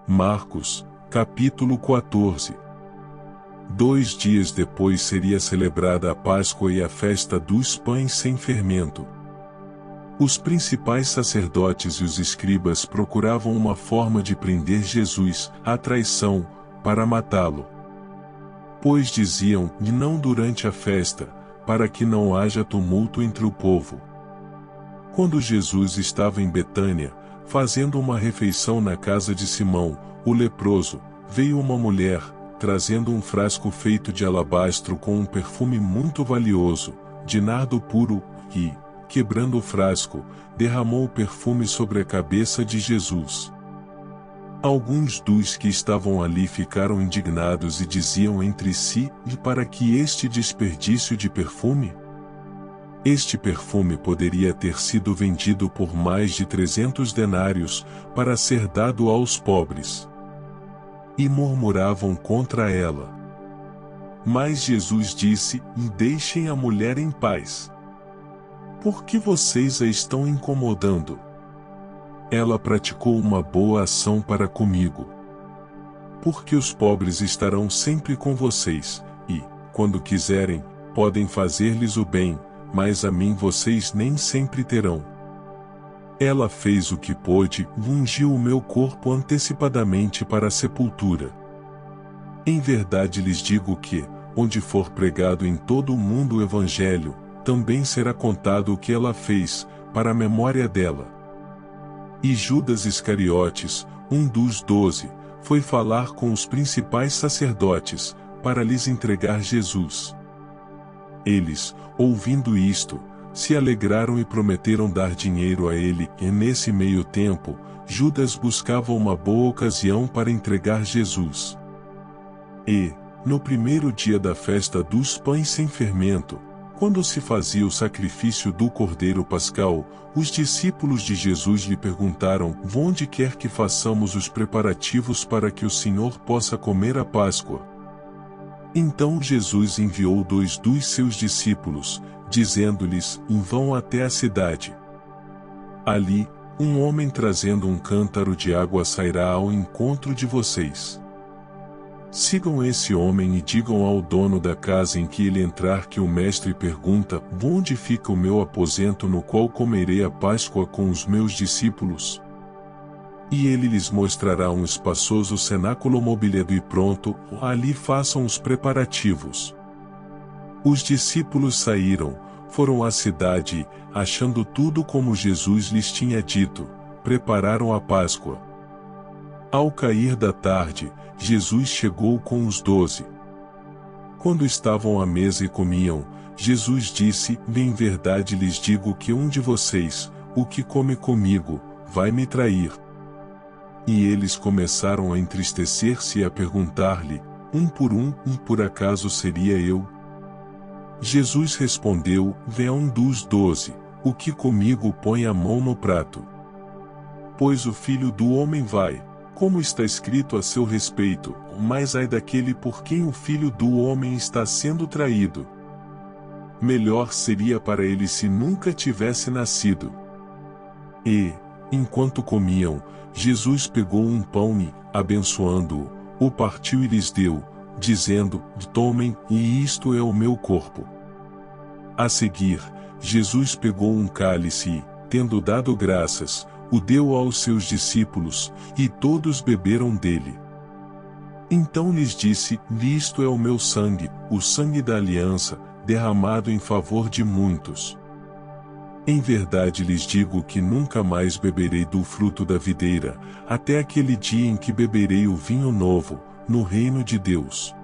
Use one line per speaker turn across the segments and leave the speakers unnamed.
Marcos, capítulo 14. 2 dias depois seria celebrada a Páscoa e a festa dos pães sem fermento. Os principais sacerdotes e os escribas procuravam uma forma de prender Jesus, à traição, para matá-lo. Pois diziam, não durante a festa, para que não haja tumulto entre o povo. Quando Jesus estava em Betânia, fazendo uma refeição na casa de Simão, o leproso, veio uma mulher, trazendo um frasco feito de alabastro com um perfume muito valioso, de nardo puro, e, quebrando o frasco, derramou o perfume sobre a cabeça de Jesus. Alguns dos que estavam ali ficaram indignados e diziam entre si, e para que este desperdício de perfume? Este perfume poderia ter sido vendido por mais de 300 denários, para ser dado aos pobres. E murmuravam contra ela. Mas Jesus disse, deixem a mulher em paz. Por que vocês a estão incomodando? Ela praticou uma boa ação para comigo. Porque os pobres estarão sempre com vocês, e, quando quiserem, podem fazer-lhes o bem, mas a mim vocês nem sempre terão. Ela fez o que pôde, ungiu o meu corpo antecipadamente para a sepultura. Em verdade lhes digo que, onde for pregado em todo o mundo o Evangelho, também será contado o que ela fez, para a memória dela. E Judas Iscariotes, um dos 12, foi falar com os principais sacerdotes, para lhes entregar Jesus. Eles, ouvindo isto, se alegraram e prometeram dar dinheiro a ele, e nesse meio tempo, Judas buscava uma boa ocasião para entregar Jesus. E, no primeiro dia da festa dos pães sem fermento, quando se fazia o sacrifício do Cordeiro Pascal, os discípulos de Jesus lhe perguntaram, onde quer que façamos os preparativos para que o Senhor possa comer a Páscoa? Então Jesus enviou 2 dos seus discípulos, dizendo-lhes, vão até a cidade. Ali, um homem trazendo um cântaro de água sairá ao encontro de vocês. Sigam esse homem e digam ao dono da casa em que ele entrar que o mestre pergunta, onde fica o meu aposento no qual comerei a Páscoa com os meus discípulos? E ele lhes mostrará um espaçoso cenáculo mobiliado e pronto, ali façam os preparativos. Os discípulos saíram, foram à cidade, achando tudo como Jesus lhes tinha dito, prepararam a Páscoa. Ao cair da tarde, Jesus chegou com os 12. Quando estavam à mesa e comiam, Jesus disse, em verdade lhes digo que um de vocês, o que come comigo, vai me trair. E eles começaram a entristecer-se e a perguntar-lhe, por acaso seria eu? Jesus respondeu, vê um dos 12, o que comigo põe a mão no prato. Pois o Filho do Homem vai, como está escrito a seu respeito, mas ai daquele por quem o Filho do Homem está sendo traído. Melhor seria para ele se nunca tivesse nascido. E, enquanto comiam, Jesus pegou um pão e, abençoando-o, o partiu e lhes deu, dizendo, tomem, e isto é o meu corpo. A seguir, Jesus pegou um cálice e, tendo dado graças, o deu aos seus discípulos, e todos beberam dele. Então lhes disse, isto é o meu sangue, o sangue da aliança, derramado em favor de muitos. Em verdade lhes digo que nunca mais beberei do fruto da videira, até aquele dia em que beberei o vinho novo, no reino de Deus.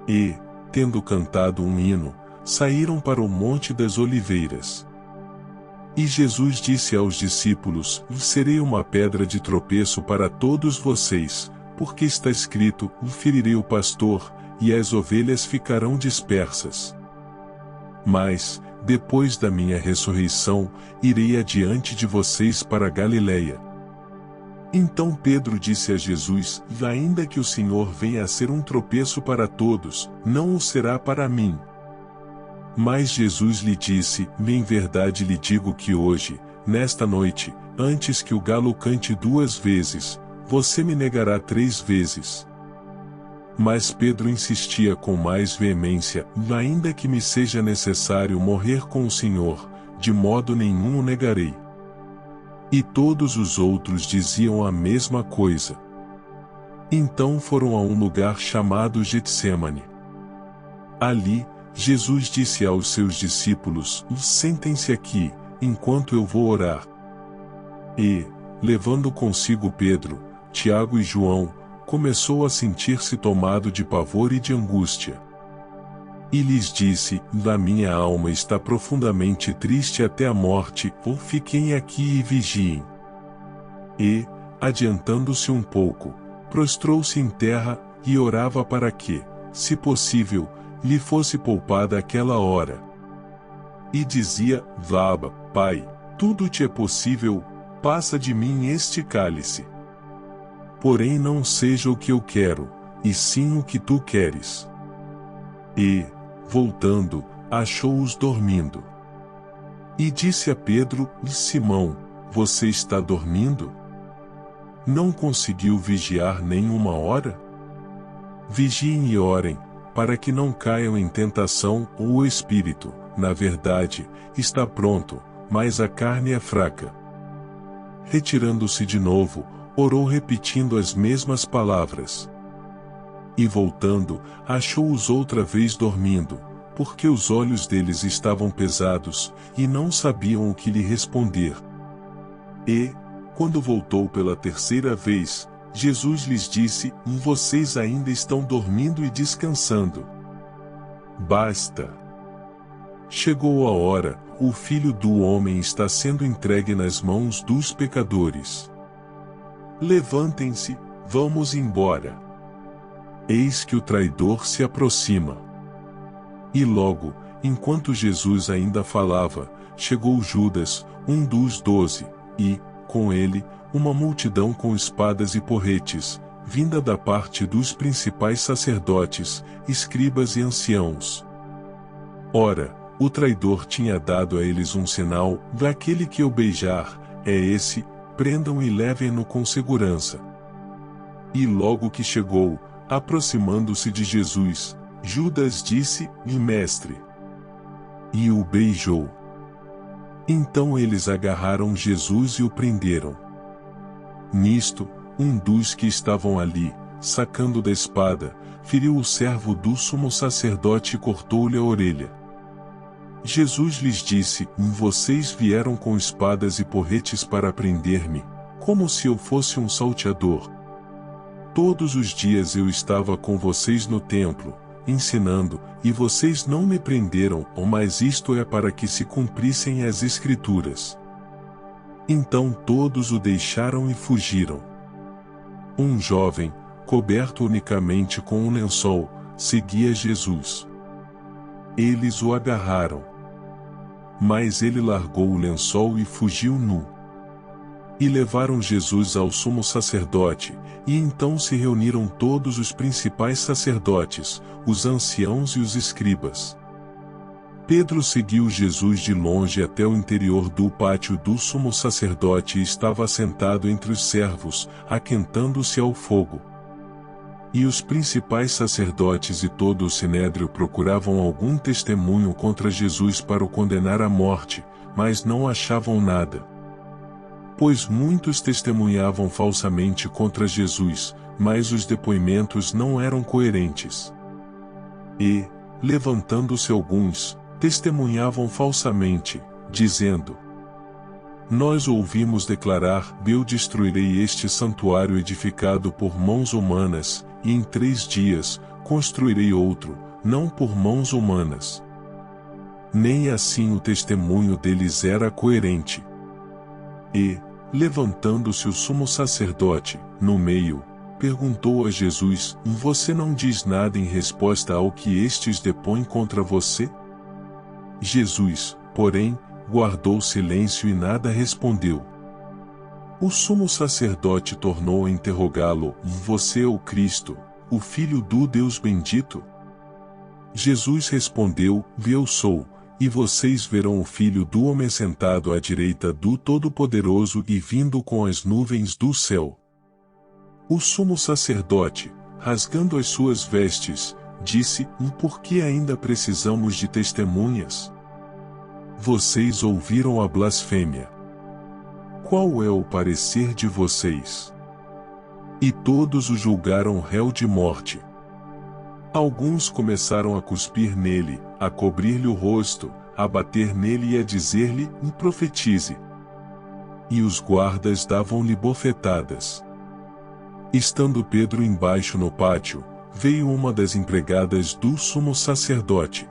E, tendo cantado um hino, saíram para o Monte das Oliveiras. E Jesus disse aos discípulos, serei uma pedra de tropeço para todos vocês, porque está escrito, ferirei o pastor, e as ovelhas ficarão dispersas. Mas, depois da minha ressurreição, irei adiante de vocês para Galiléia. Então Pedro disse a Jesus, ainda que o Senhor venha a ser um tropeço para todos, não o será para mim. Mas Jesus lhe disse, em verdade lhe digo que hoje, nesta noite, antes que o galo cante 2 vezes, você me negará 3 vezes. Mas Pedro insistia com mais veemência: ainda que me seja necessário morrer com o Senhor, de modo nenhum o negarei. E todos os outros diziam a mesma coisa. Então foram a um lugar chamado Getsêmani. Ali, Jesus disse aos seus discípulos: sentem-se aqui, enquanto eu vou orar. E, levando consigo Pedro, Tiago e João, começou a sentir-se tomado de pavor e de angústia. E lhes disse: a minha alma está profundamente triste até a morte, fiquem aqui e vigiem. E, adiantando-se um pouco, prostrou-se em terra, e orava para que, se possível, lhe fosse poupada aquela hora. E dizia: Abba, Pai, tudo te é possível, passa de mim este cálice. Porém não seja o que eu quero, e sim o que tu queres. E, voltando, achou-os dormindo. E disse a Pedro: Simão, você está dormindo? Não conseguiu vigiar nem uma hora? Vigiem e orem, para que não caiam em tentação. O espírito, na verdade, está pronto, mas a carne é fraca. Retirando-se de novo, orou repetindo as mesmas palavras. E voltando, achou-os outra vez dormindo, porque os olhos deles estavam pesados, e não sabiam o que lhe responder. E, quando voltou pela terceira vez, Jesus lhes disse: vocês ainda estão dormindo e descansando. Basta! Chegou a hora, o Filho do Homem está sendo entregue nas mãos dos pecadores. Levantem-se, vamos embora. Eis que o traidor se aproxima. E logo, enquanto Jesus ainda falava, chegou Judas, um dos 12, e, com ele, uma multidão com espadas e porretes, vinda da parte dos principais sacerdotes, escribas e anciãos. Ora, o traidor tinha dado a eles um sinal: daquele que eu beijar, é esse, prendam e levem-no com segurança. E logo que chegou, aproximando-se de Jesus, Judas disse: Mestre. E o beijou. Então eles agarraram Jesus e o prenderam. Nisto, um dos que estavam ali, sacando da espada, feriu o servo do sumo sacerdote e cortou-lhe a orelha. Jesus lhes disse: vocês vieram com espadas e porretes para prender-me, como se eu fosse um salteador. Todos os dias eu estava com vocês no templo, ensinando, e vocês não me prenderam, mas isto é para que se cumprissem as Escrituras. Então todos o deixaram e fugiram. Um jovem, coberto unicamente com um lençol, seguia Jesus. Eles o agarraram. Mas ele largou o lençol e fugiu nu. E levaram Jesus ao sumo sacerdote, e então se reuniram todos os principais sacerdotes, os anciãos e os escribas. Pedro seguiu Jesus de longe até o interior do pátio do sumo sacerdote e estava sentado entre os servos, aquentando-se ao fogo. E os principais sacerdotes e todo o sinédrio procuravam algum testemunho contra Jesus para o condenar à morte, mas não achavam nada. Pois muitos testemunhavam falsamente contra Jesus, mas os depoimentos não eram coerentes. E, levantando-se alguns, testemunhavam falsamente, dizendo: Nós ouvimos declarar: eu destruirei este santuário edificado por mãos humanas, e em 3 dias, construirei outro, não por mãos humanas. Nem assim o testemunho deles era coerente. E, levantando-se o sumo sacerdote, no meio, perguntou a Jesus: Você não diz nada em resposta ao que estes depõem contra você? Jesus, porém, guardou silêncio e nada respondeu. O sumo sacerdote tornou a interrogá-lo: Você é o Cristo, o Filho do Deus bendito? Jesus respondeu: Eu sou, e vocês verão o Filho do Homem sentado à direita do Todo-Poderoso e vindo com as nuvens do céu. O sumo sacerdote, rasgando as suas vestes, disse: Por que ainda precisamos de testemunhas? Vocês ouviram a blasfêmia. Qual é o parecer de vocês? E todos o julgaram réu de morte. Alguns começaram a cuspir nele, a cobrir-lhe o rosto, a bater nele e a dizer-lhe: profetize. E os guardas davam-lhe bofetadas. Estando Pedro embaixo no pátio, veio uma das empregadas do sumo sacerdote.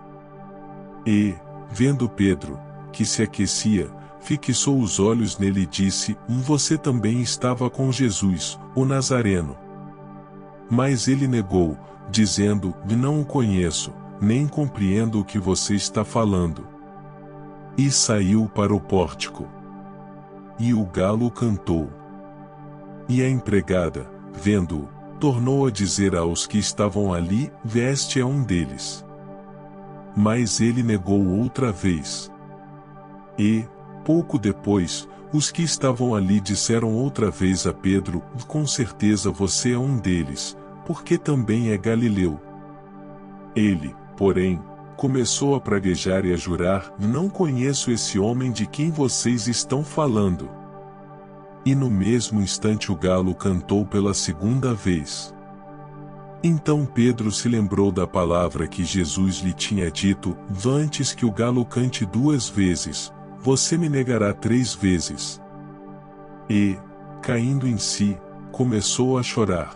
E, vendo Pedro, que se aquecia, fixou os olhos nele e disse: Você também estava com Jesus, o Nazareno. Mas ele negou, dizendo: Não o conheço, nem compreendo o que você está falando. E saiu para o pórtico. E o galo cantou. E a empregada, vendo-o, tornou a dizer aos que estavam ali: Este é um deles. Mas ele negou outra vez. E, pouco depois, os que estavam ali disseram outra vez a Pedro: Com certeza você é um deles, porque também é galileu. Ele, porém, começou a praguejar e a jurar: Não conheço esse homem de quem vocês estão falando. E no mesmo instante o galo cantou pela segunda vez. Então Pedro se lembrou da palavra que Jesus lhe tinha dito: Antes que o galo cante 2 vezes, você me negará 3 vezes. E, caindo em si, começou a chorar.